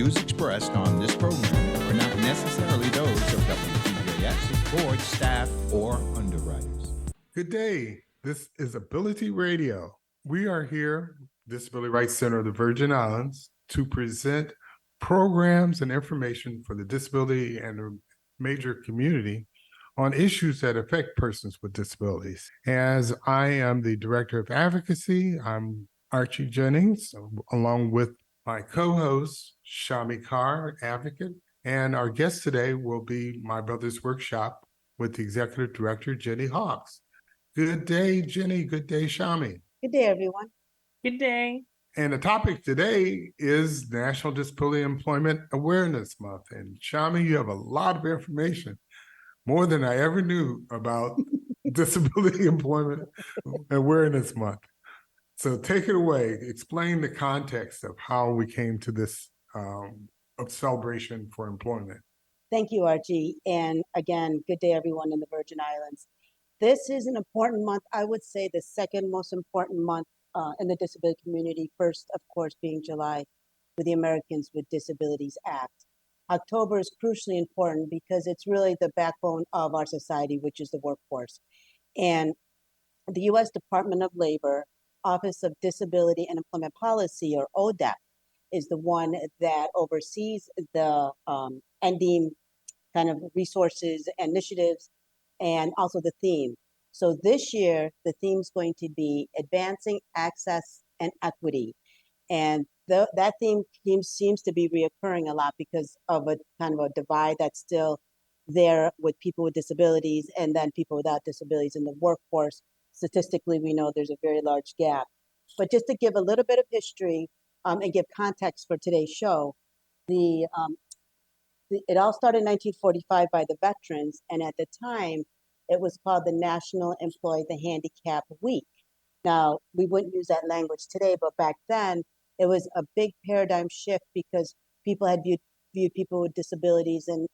views expressed on this program are not necessarily those of WTJX's board, staff, or underwriters. Good day. This is Ability Radio. We are here, Disability Rights Center of the Virgin Islands, to present programs and information for the disability and the major community on issues that affect persons with disabilities. As I am the Director of Advocacy, I'm Archie Jennings, along with my co-host, Shammi Carr, advocate, and our guest today will be My Brother's Workshop with the Executive Director, Jenny Hawks. Good day, Jenny. Good day, Shammi. Good day, everyone. Good day. And the topic today is National Disability Employment Awareness Month. And Shammi, you have a lot of information, more than I ever knew about Disability Employment Awareness Month. So take it away. Explain the context of how we came to this celebration for employment. Thank you, Archie. And again, good day, everyone in the Virgin Islands. This is an important month. I would say the second most important month in the disability community. First, of course, being July with the Americans with Disabilities Act. October is crucially important because it's really the backbone of our society, which is the workforce. And the U.S. Department of Labor, Office of Disability and Employment Policy, or ODEP, is the one that oversees the NDEAM kind of resources, initiatives, and also the theme. So this year, the theme is going to be Advancing Access and Equity. And that theme seems to be reoccurring a lot because of a kind of a divide that's still there with people with disabilities and then people without disabilities in the workforce. Statistically, we know there's a very large gap. But just to give a little bit of history and give context for today's show, it all started in 1945 by the veterans, and at the time, it was called the National Employ the Handicapped Week. Now, we wouldn't use that language today, but back then, it was a big paradigm shift because people had viewed people with disabilities in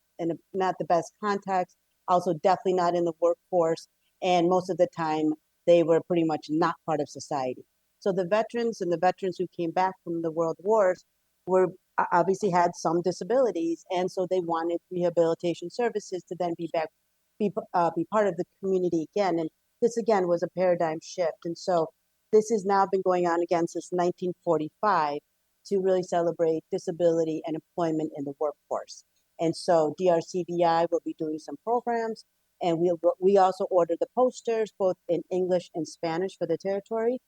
not the best context, also definitely not in the workforce, and most of the time, they were pretty much not part of society. So the veterans who came back from the world wars were obviously had some disabilities, and so they wanted rehabilitation services to then be part of the community again. And this again was a paradigm shift. And so this has now been going on again since 1945 to really celebrate disability and employment in the workforce. And so DRCVI will be doing some programs, and we also order the posters both in English and Spanish for the territory.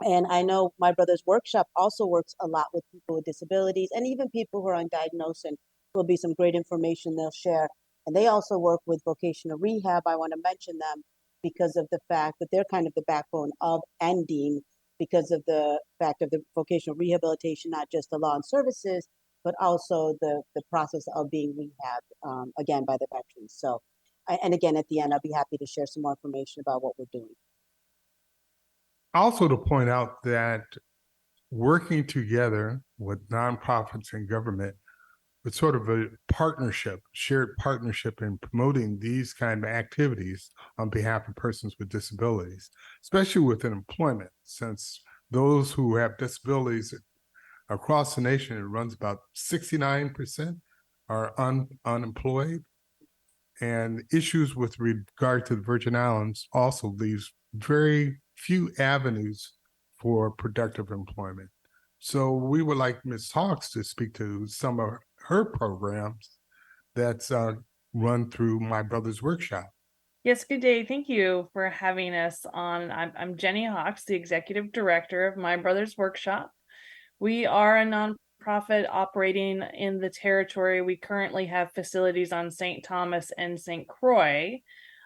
And I know My Brother's Workshop also works a lot with people with disabilities and even people who are undiagnosed, and will be some great information they'll share. And they also work with vocational rehab. I want to mention them because of the fact that they're kind of the backbone of NDEAM, because of the fact of the vocational rehabilitation, not just the law and services, but also the process of being rehabbed, again, by the veterans. So, and again, at the end, I'll be happy to share some more information about what we're doing. Also to point out that working together with nonprofits and government with sort of a partnership, shared partnership in promoting these kind of activities on behalf of persons with disabilities, especially within employment, since those who have disabilities across the nation, it runs about 69% are unemployed. And issues with regard to the Virgin Islands also leaves very few avenues for productive employment. So we would like Ms. Hawks to speak to some of her programs that's run through My Brother's Workshop. Yes, good day. Thank you for having us on. I'm Jenny Hawks, the Executive Director of My Brother's Workshop. We are a nonprofit operating in the territory. We currently have facilities on St. Thomas and St. Croix.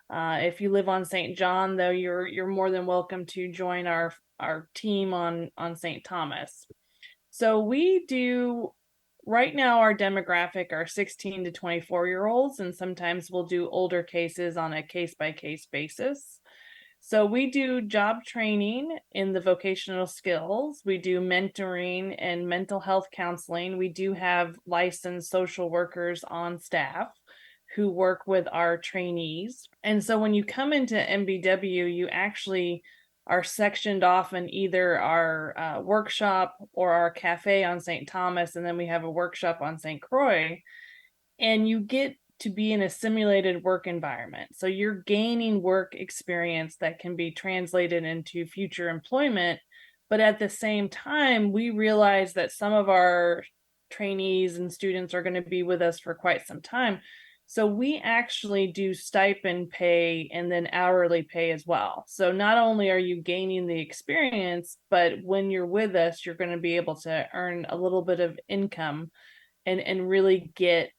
If you live on St. John, though, you're more than welcome to join our team on St. Thomas. So we do, right now our demographic are 16 to 24-year-olds, and sometimes we'll do older cases on a case-by-case basis. So we do job training in the vocational skills. We do mentoring and mental health counseling. We do have licensed social workers on staff who work with our trainees. And so when you come into MBW, you actually are sectioned off in either our workshop or our cafe on St. Thomas, and then we have a workshop on St. Croix, and you get to be in a simulated work environment. So you're gaining work experience that can be translated into future employment. But at the same time, we realize that some of our trainees and students are going to be with us for quite some time. So we actually do stipend pay and then hourly pay as well. So not only are you gaining the experience, but when you're with us, you're going to be able to earn a little bit of income and really get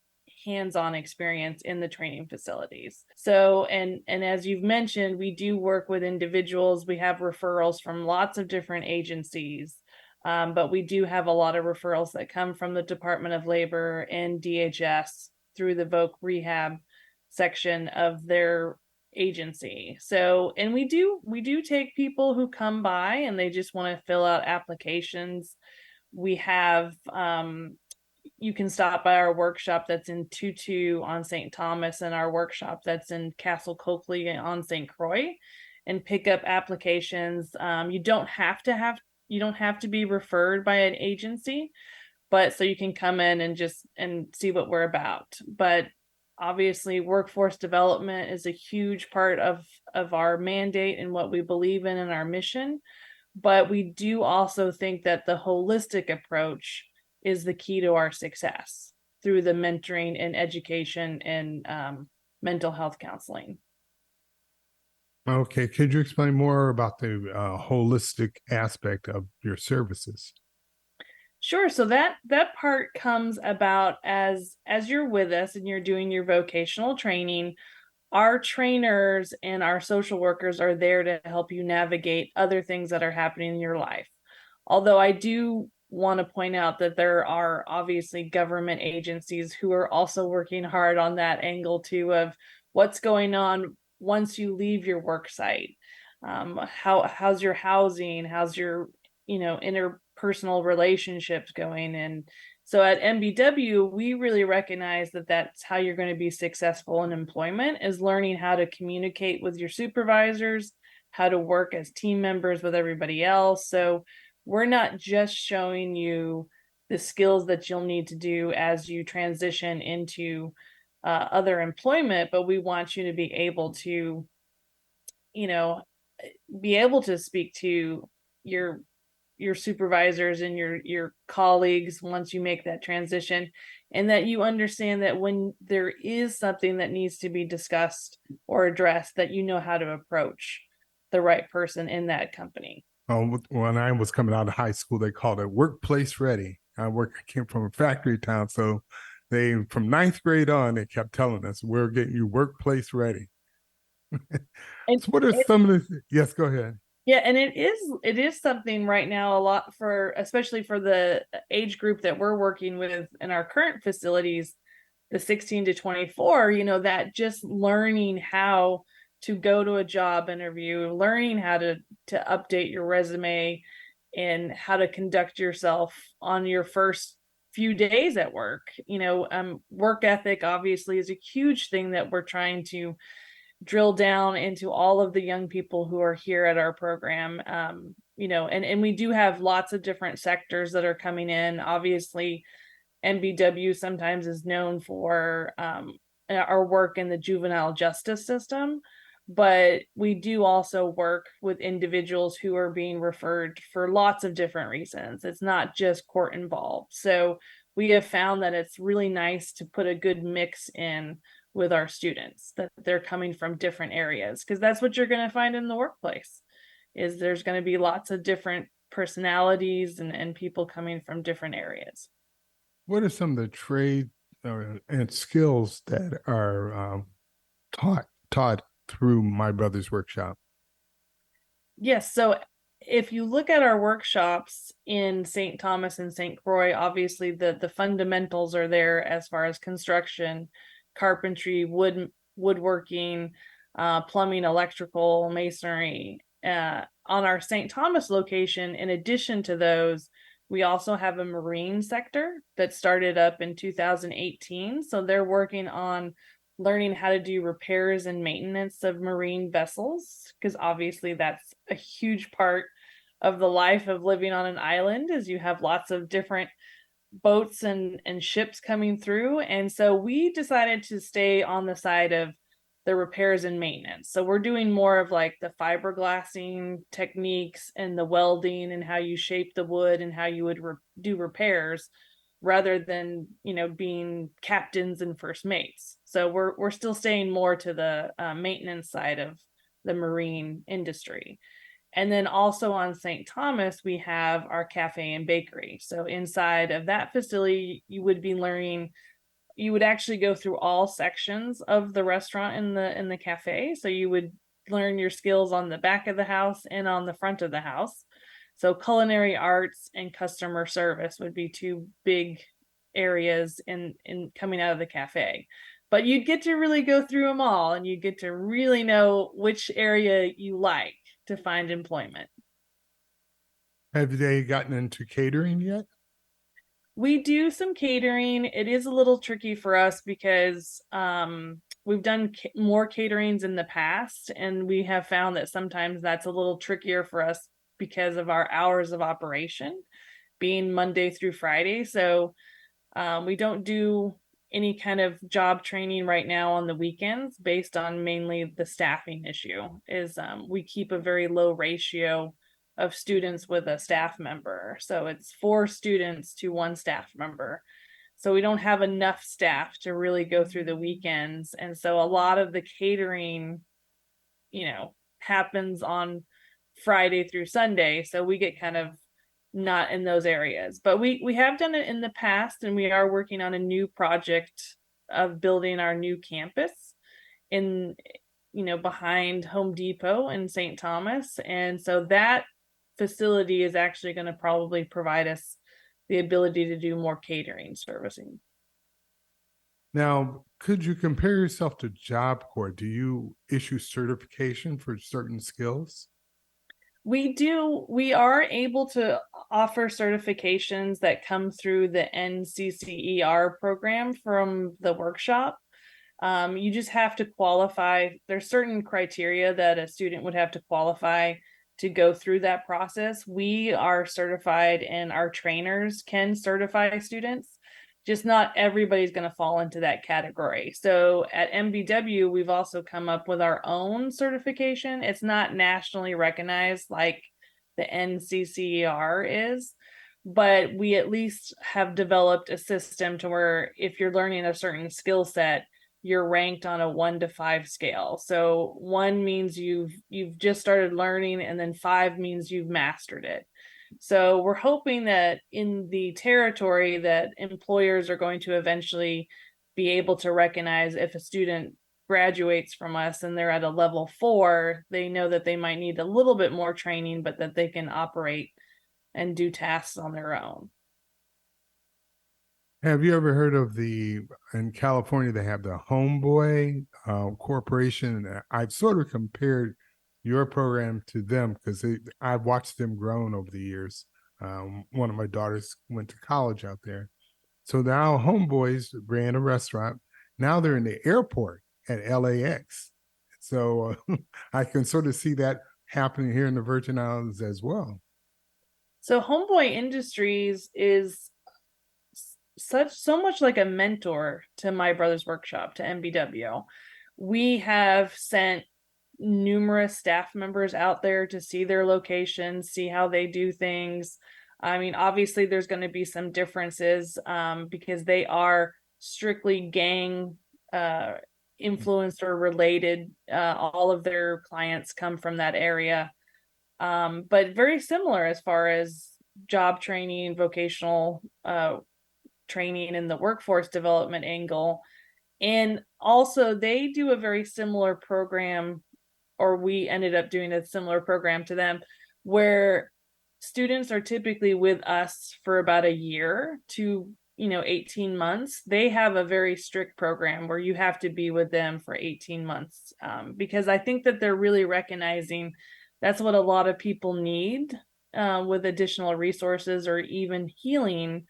hands-on experience in the training facilities. So, and as you've mentioned, we do work with individuals. We have referrals from lots of different agencies, but we do have a lot of referrals that come from the Department of Labor and DHS through the VOC rehab section of their agency. So, and we do take people who come by and they just want to fill out applications. We have you can stop by our workshop that's in Tutu on St. Thomas and our workshop that's in Castle Coakley on St. Croix and pick up applications. You don't have to be referred by an agency, but so you can come in and see what we're about. But obviously workforce development is a huge part of our mandate and what we believe in our mission. But we do also think that the holistic approach is the key to our success through the mentoring and education and mental health counseling. Okay, could you explain more about the holistic aspect of your services? Sure. So that part comes about as you're with us and you're doing your vocational training. Our trainers and our social workers are there to help you navigate other things that are happening in your life. Although I do want to point out that there are obviously government agencies who are also working hard on that angle too, of what's going on once you leave your work site. How's your housing? How's your, interpersonal relationships going? And so at MBW, we really recognize that that's how you're going to be successful in employment, is learning how to communicate with your supervisors, how to work as team members with everybody else. So we're not just showing you the skills that you'll need to do as you transition into other employment, but we want you to be able to, speak to your supervisors and your colleagues once you make that transition, and that you understand that when there is something that needs to be discussed or addressed, that you know how to approach the right person in that company. When I was coming out of high school, they called it workplace ready. I came from a factory town, so from ninth grade on, they kept telling us, we're getting you workplace ready. And so what are some of the, yes, go ahead. Yeah, and it is something right now a lot especially for the age group that we're working with in our current facilities, the 16 to 24, that just learning how to go to a job interview, learning how to update your resume and how to conduct yourself on your first few days at work. Work ethic obviously is a huge thing that we're trying to drill down into all of the young people who are here at our program. And we do have lots of different sectors that are coming in. Obviously, MBW sometimes is known for our work in the juvenile justice system, but we do also work with individuals who are being referred for lots of different reasons. It's not just court involved. So we have found that it's really nice to put a good mix in with our students, that they're coming from different areas, because that's what you're going to find in the workplace, is there's going to be lots of different personalities and people coming from different areas. What are some of the trade and skills that are taught through My Brother's Workshop? Yes. So if you look at our workshops in St. Thomas and St. Croix, obviously the fundamentals are there as far as construction, carpentry, woodworking, plumbing, electrical, masonry. On our St. Thomas location, in addition to those, we also have a marine sector that started up in 2018. So they're working on learning how to do repairs and maintenance of marine vessels, because obviously that's a huge part of the life of living on an island, is you have lots of different boats and ships coming through. And so we decided to stay on the side of the repairs and maintenance. So we're doing more of like the fiberglassing techniques and the welding and how you shape the wood and how you would do repairs, rather than, you know, being captains and first mates. So we're still staying more to the maintenance side of the marine industry. And then also on St. Thomas, we have our cafe and bakery. So inside of that facility, you would be learning, you would actually go through all sections of the restaurant in the cafe. So you would learn your skills on the back of the house and on the front of the house. So culinary arts and customer service would be two big areas in coming out of the cafe. But you'd get to really go through them all, and you get to really know which area you like to find employment. Have they gotten into catering yet? We do some catering. It is a little tricky for us because we've done more caterings in the past, and we have found that sometimes that's a little trickier for us because of our hours of operation being Monday through Friday. So we don't do any kind of job training right now on the weekends, based on mainly the staffing issue. Is we keep a very low ratio of students with a staff member. So it's 4 students to 1 staff member. So we don't have enough staff to really go through the weekends. And so a lot of the catering, you know, happens on Friday through Sunday. So we get kind of not in those areas. But we have done it in the past, and we are working on a new project of building our new campus in, you know, behind Home Depot in St. Thomas. And so that facility is actually going to probably provide us the ability to do more catering servicing. Now, could you compare yourself to Job Corps? Do you issue certification for certain skills? We do. We are able to offer certifications that come through the NCCER program from the workshop. You just have to qualify. There's certain criteria that a student would have to qualify to go through that process. We are certified, and our trainers can certify students. Just not everybody's going to fall into that category. So at MBW, we've also come up with our own certification. It's not nationally recognized like the NCCER is, but we at least have developed a system to where if you're learning a certain skill set, you're ranked on a 1 to 5 scale. So 1 means you've just started learning, and then 5 means you've mastered it. So we're hoping that in the territory that employers are going to eventually be able to recognize if a student graduates from us and they're at a level 4, they know that they might need a little bit more training, but that they can operate and do tasks on their own. Have you ever heard of in California, they have the Homeboy Corporation? I've sort of compared your program to them because I've watched them grown over the years. One of my daughters went to college out there. So now Homeboys ran a restaurant. Now they're in the airport at LAX. So I can sort of see that happening here in the Virgin Islands as well. So Homeboy Industries is so much like a mentor to My Brother's Workshop, to MBW. We have sent numerous staff members out there to see their locations, see how they do things. I mean, obviously there's going to be some differences because they are strictly gang influenced or related. All of their clients come from that area, but very similar as far as job training, vocational training, and the workforce development angle. And also they do a very similar program, or we ended up doing a similar program to them, where students are typically with us for about a year to 18 months. They have a very strict program where you have to be with them for 18 months because I think that they're really recognizing that's what a lot of people need with additional resources or even healing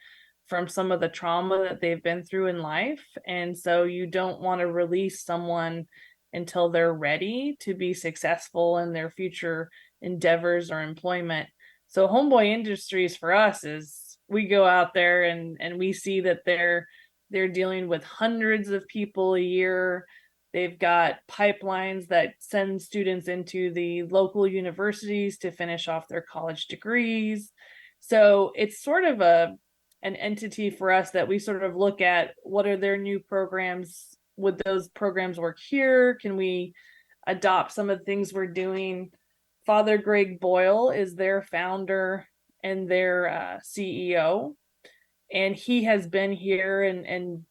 from some of the trauma that they've been through in life. And so you don't want to release someone until they're ready to be successful in their future endeavors or employment. So Homeboy Industries for us is we go out there and we see that they're dealing with hundreds of people a year. They've got pipelines that send students into the local universities to finish off their college degrees. So it's sort of an entity for us that we sort of look at what are their new programs. Would those programs work here? Can we adopt some of the things we're doing? Father Greg Boyle is their founder and their CEO, and he has been here and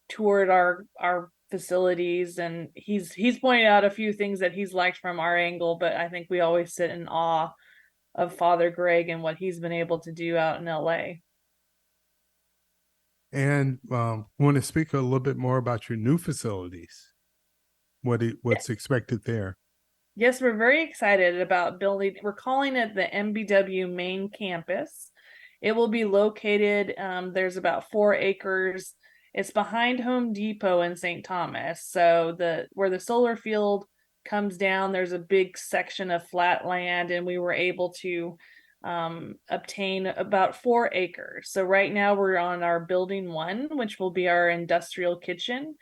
toured our facilities, and he's pointed out a few things that he's liked from our angle, but I think we always sit in awe of Father Greg and what he's been able to do out in LA. And want to speak a little bit more about your new facilities. What's expected there? Yes, we're very excited about building. We're calling it the MBW main campus. It will be located, there's about 4 acres. It's behind Home Depot in St. Thomas. So where the solar field comes down, there's a big section of flat land, and we were able to obtain about 4 acres. So right now we're on our building 1, which will be our industrial kitchen,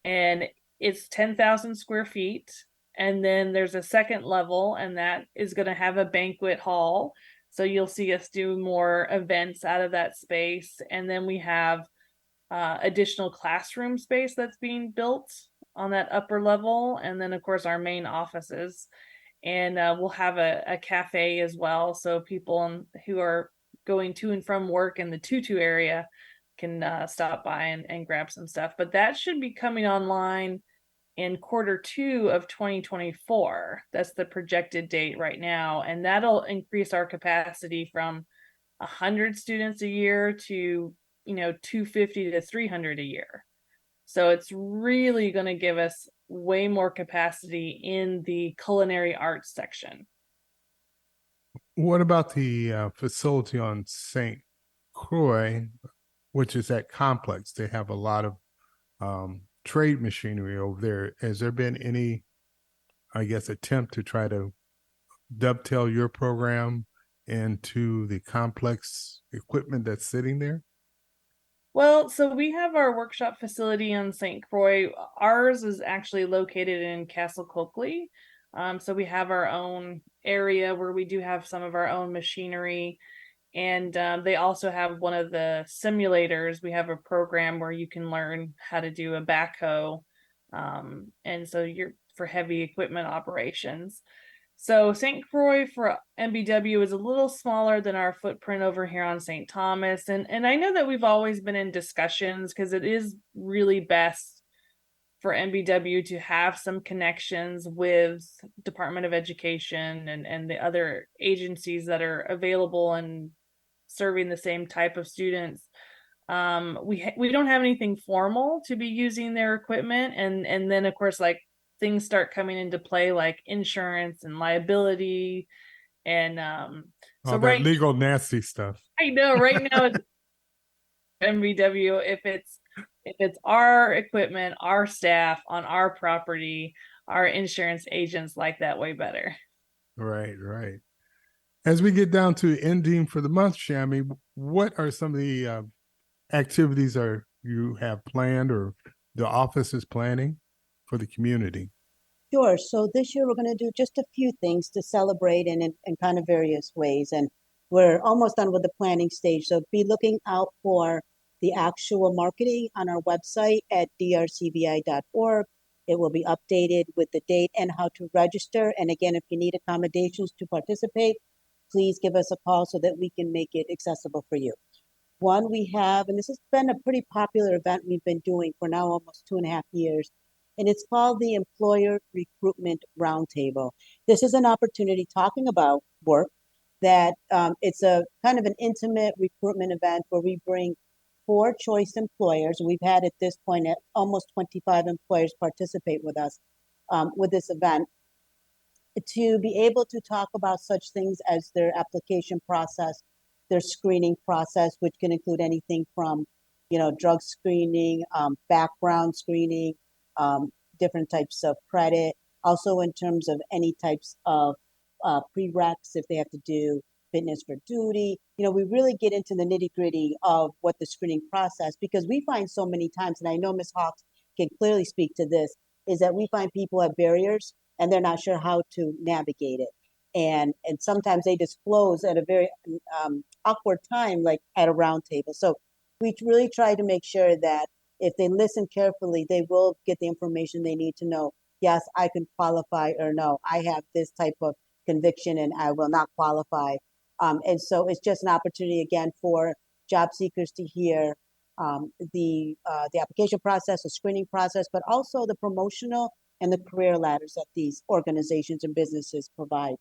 and it's 10,000 square feet. And then there's a second level, and that is going to have a banquet hall. So you'll see us do more events out of that space. And then we have additional classroom space that's being built on that upper level. And then, of course, our main offices. And we'll have a cafe as well. So people who are going to and from work in the Tutu area can stop by and grab some stuff. But that should be coming online in Q2 of 2024. That's the projected date right now. And that'll increase our capacity from 100 students a year to, 250 to 300 a year. So it's really going to give us way more capacity in the culinary arts section. What about the facility on St. Croix, which is that complex? They have a lot of trade machinery over there. Has there been any, attempt to try to dovetail your program into the complex equipment that's sitting there? Well, so we have our workshop facility on St. Croix. Ours is actually located in Castle Coakley. So we have our own area where we do have some of our own machinery. And they also have one of the simulators. We have a program where you can learn how to do a backhoe. And so you're for heavy equipment operations. So St. Croix for MBW is a little smaller than our footprint over here on St. Thomas. And I know that we've always been in discussions because it is really best for MBW to have some connections with Department of Education and the other agencies that are available and serving the same type of students. We don't have anything formal to be using their equipment. And then, of course, like things start coming into play like insurance and liability and so that legal nasty stuff. I know right now it's MBW, if it's our equipment, our staff on our property, our insurance agents like that way better. Right. As we get down to ending for the month, Shammi, what are some of the activities you have planned or the office is planning for the community? Sure. So this year we're going to do just a few things to celebrate in kind of various ways. And we're almost done with the planning stage. So be looking out for the actual marketing on our website at drcvi.org. It will be updated with the date and how to register. And again, if you need accommodations to participate, please give us a call so that we can make it accessible for you. One we have, and this has been a pretty popular event we've been doing for now almost 2.5 years, and it's called the Employer Recruitment Roundtable. This is an opportunity talking about work that it's a kind of an intimate recruitment event where we bring 4 choice employers. We've had at this point almost 25 employers participate with us with this event to be able to talk about such things as their application process, their screening process, which can include anything from, drug screening, background screening, different types of credit, also in terms of any types of prereqs if they have to do fitness for duty. We really get into the nitty gritty of what the screening process, because we find so many times, and I know Ms. Hawks can clearly speak to this, is that we find people have barriers and they're not sure how to navigate it. And sometimes they disclose at a very awkward time, like at a round table. So we really try to make sure that if they listen carefully, they will get the information they need to know, yes, I can qualify, or no, I have this type of conviction and I will not qualify. And so it's just an opportunity again for job seekers to hear the application process, the screening process, but also the promotional and the career ladders that these organizations and businesses provide.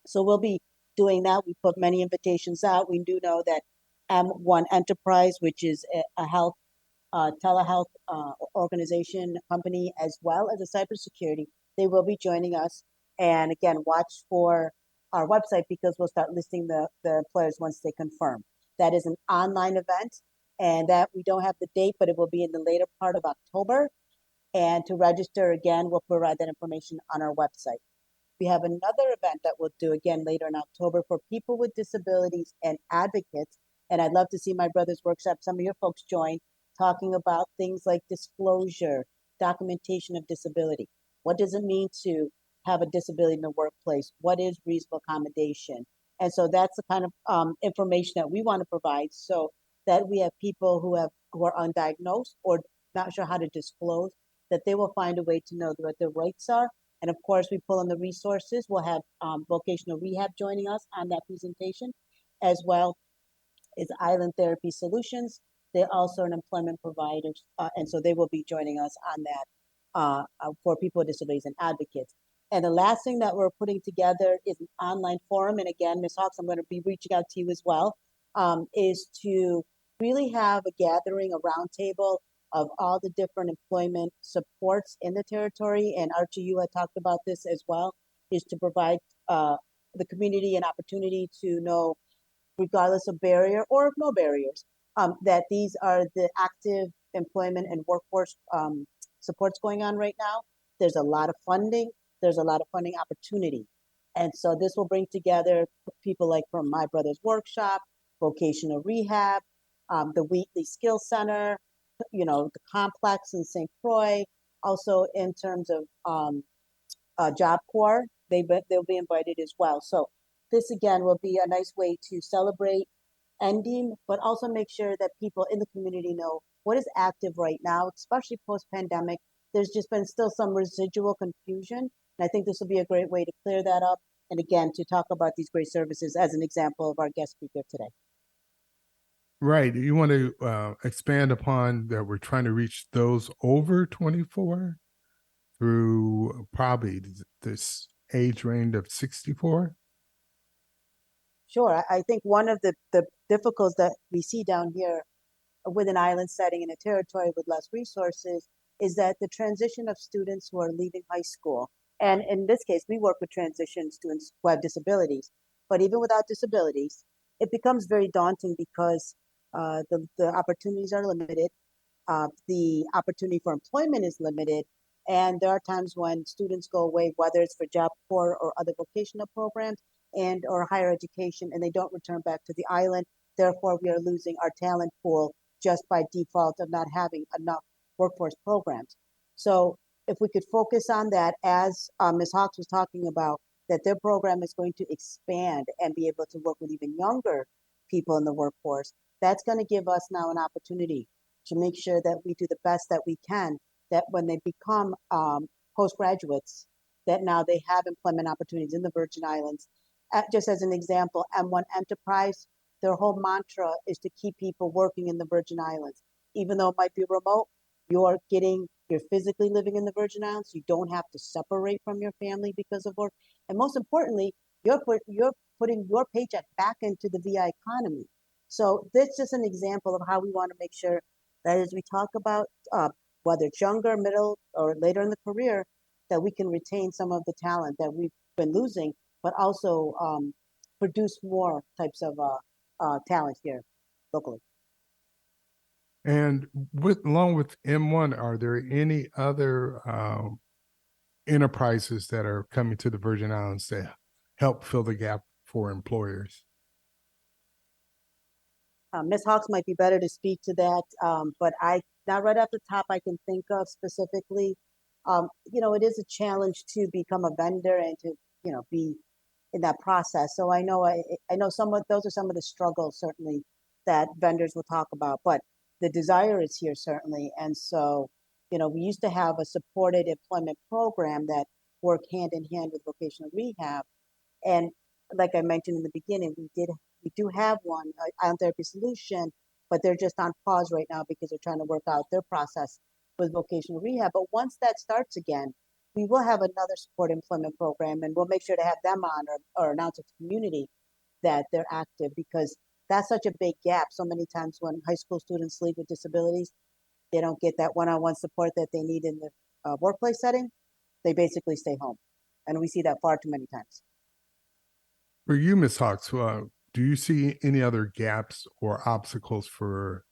So we'll be doing that. We put many invitations out. We do know that M1 Enterprise, which is a health telehealth organization company, as well as a cybersecurity, they will be joining us. And again, watch for our website because we'll start listing the employers once they confirm. That is an online event, and that we don't have the date, but it will be in the later part of October. And to register, again, we'll provide that information on our website. We have another event that we'll do again later in October for people with disabilities and advocates. And I'd love to see my brother's workshop, some of your folks join, talking about things like disclosure, documentation of disability. What does it mean to have a disability in the workplace? What is reasonable accommodation? And so that's the kind of information that we want to provide, so that we have people who are undiagnosed or not sure how to disclose, that they will find a way to know what their rights are. And of course, we pull in the resources. We'll have vocational rehab joining us on that presentation, as well as Island Therapy Solutions. They're also an employment provider, and so they will be joining us on that for people with disabilities and advocates. And the last thing that we're putting together is an online forum. And again, Ms. Hawks, I'm going to be reaching out to you as well, is to really have a gathering, a roundtable of all the different employment supports in the territory. And Archie, you had talked about this as well, is to provide the community an opportunity to know, regardless of barrier or no barriers, that these are the active employment and workforce supports going on right now. There's a lot of funding. There's a lot of funding opportunity. And so this will bring together people like from My Brother's Workshop, vocational rehab, the Wheatley Skills Center, the complex in St. Croix. Also in terms of Job Corps, they'll be invited as well. So this again will be a nice way to celebrate ending, but also make sure that people in the community know what is active right now, especially post-pandemic. There's just been still some residual confusion. And I think this will be a great way to clear that up. And again, to talk about these great services as an example of our guest speaker today. Right. You want to expand upon that we're trying to reach those over 24 through probably this age range of 64? Sure. I think one of the difficulties that we see down here with an island setting in a territory with less resources is that the transition of students who are leaving high school, and in this case, we work with transition students who have disabilities, but even without disabilities, it becomes very daunting because the opportunities are limited, the opportunity for employment is limited, and there are times when students go away, whether it's for Job Corps or other vocational programs and or higher education, and they don't return back to the island. Therefore, we are losing our talent pool just by default of not having enough workforce programs. So if we could focus on that, as Ms. Hawks was talking about, that their program is going to expand and be able to work with even younger people in the workforce, that's going to give us now an opportunity to make sure that we do the best that we can, that when they become postgraduates, that now they have employment opportunities in the Virgin Islands. Just as an example, M1 Enterprise, their whole mantra is to keep people working in the Virgin Islands. Even though it might be remote, you're physically living in the Virgin Islands. You don't have to separate from your family because of work. And most importantly, you're putting your paycheck back into the VI economy. So this is just an example of how we want to make sure that as we talk about whether it's younger, middle, or later in the career, that we can retain some of the talent that we've been losing, but also produce more types of talent here locally. And along with M1, are there any other enterprises that are coming to the Virgin Islands to help fill the gap for employers? Ms. Hawks might be better to speak to that, but not right off the top I can think of specifically. It is a challenge to become a vendor and to, be in that process. So I know those are some of the struggles certainly that vendors will talk about, but the desire is here certainly. And so, we used to have a supported employment program that worked hand in hand with vocational rehab. And like I mentioned in the beginning, we do have one, Island Therapy Solution, but they're just on pause right now because they're trying to work out their process with vocational rehab. But once that starts again, we will have another support employment program, and we'll make sure to have them on or announce to the community that they're active, because that's such a big gap. So many times when high school students leave with disabilities, they don't get that one-on-one support that they need in the workplace setting. They basically stay home. And we see that far too many times. For you, Ms. Hawks, do you see any other gaps or obstacles for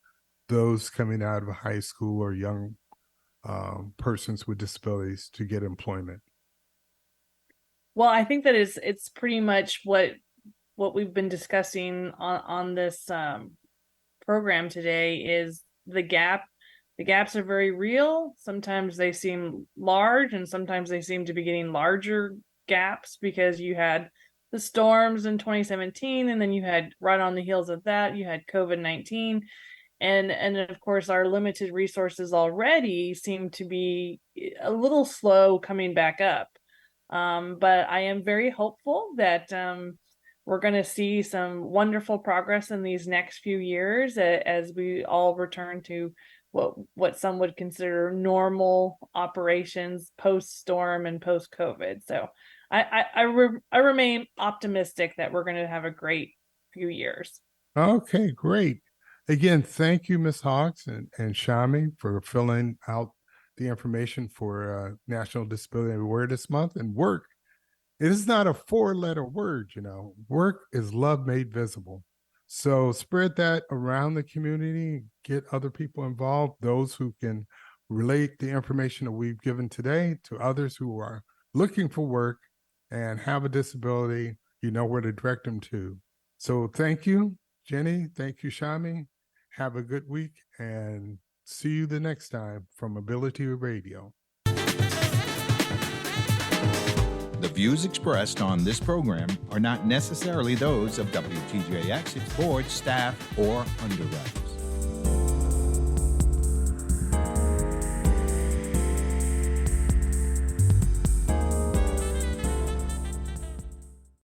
those coming out of high school or young persons with disabilities to get employment? Well, I think that it's pretty much what we've been discussing on this program today is the gap. The gaps are very real. Sometimes they seem large, and sometimes they seem to be getting larger gaps because you had the storms in 2017, and then you had right on the heels of that, you had COVID-19. And of course, our limited resources already seem to be a little slow coming back up. But I am very hopeful that we're going to see some wonderful progress in these next few years as we all return to what some would consider normal operations post-storm and post-COVID. So I remain optimistic that we're going to have a great few years. Okay, great. Again, thank you, Ms. Hawks and Shammi, for filling out the information for National Disability Awareness Month. And work, it is not a 4-letter word, Work is love made visible. So spread that around the community, get other people involved, those who can relate the information that we've given today to others who are looking for work and have a disability. You know where to direct them to. So thank you, Jenny. Thank you, Shammi. Have a good week, and see you the next time from Ability Radio. The views expressed on this program are not necessarily those of WTJX, its board, staff, or underwriters.